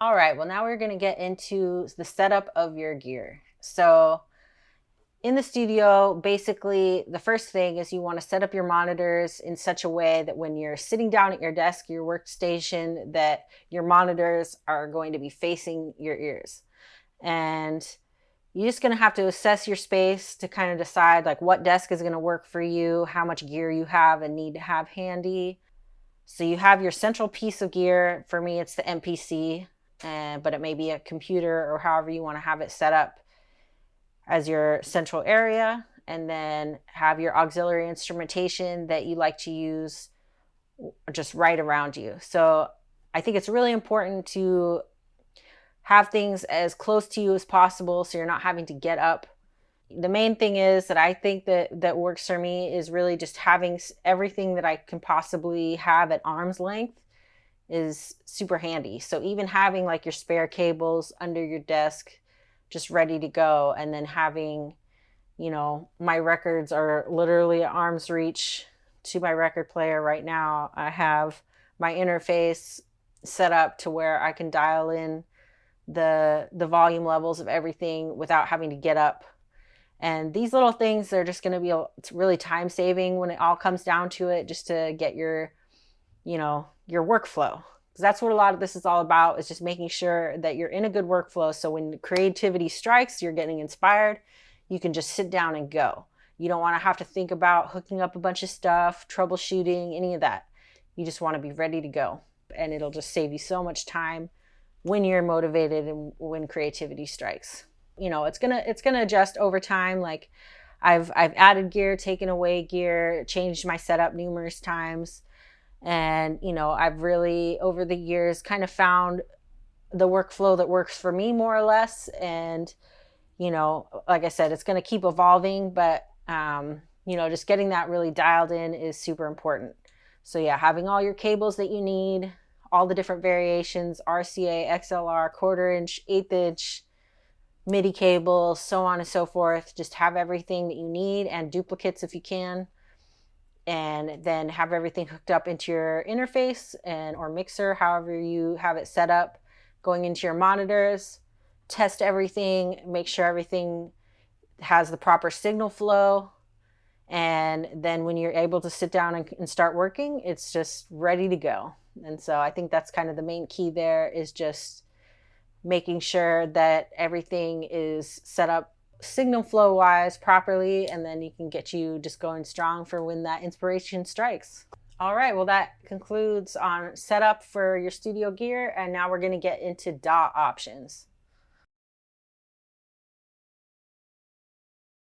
All right, well, now we're going to get into the setup of your gear. So, in the studio, basically, the first thing is you want to set up your monitors in such a way that when you're sitting down at your desk, your workstation, that your monitors are going to be facing your ears. And you're just going to have to assess your space to kind of decide like what desk is going to work for you, how much gear you have and need to have handy. So you have your central piece of gear. For me, it's the MPC, but it may be a computer or however you want to have it set up as your central area. And then have your auxiliary instrumentation that you like to use just right around you. So I think it's really important to have things as close to you as possible so you're not having to get up. The main thing is that I think that works for me is really just having everything that I can possibly have at arm's length is super handy. So even having like your spare cables under your desk just ready to go, and then having, my records are literally at arm's reach to my record player right now. I have my interface set up to where I can dial in the volume levels of everything without having to get up. And these little things are just going to be it's really time saving when it all comes down to it, just to get your workflow. Because that's what a lot of this is all about, is just making sure that you're in a good workflow. So when creativity strikes, you're getting inspired, you can just sit down and go. You don't want to have to think about hooking up a bunch of stuff, troubleshooting, any of that. You just want to be ready to go. And it'll just save you so much time when you're motivated and when creativity strikes. It's gonna adjust over time. Like I've added gear, taken away gear, changed my setup numerous times. And I've really over the years kind of found the workflow that works for me more or less. And like I said, it's going to keep evolving, but just getting that really dialed in is super important. So yeah, having all your cables that you need, all the different variations, RCA, XLR, quarter inch, eighth inch, MIDI cables, so on and so forth. Just have everything that you need, and duplicates if you can, and then have everything hooked up into your interface or mixer, however you have it set up, going into your monitors. Test everything, make sure everything has the proper signal flow, and then when you're able to sit down and start working, it's just ready to go. And so I think that's kind of the main key there, is just making sure that everything is set up signal flow wise properly, and then you can get you just going strong for when that inspiration strikes. All right, well, that concludes on setup for your studio gear, and now we're going to get into DAW options.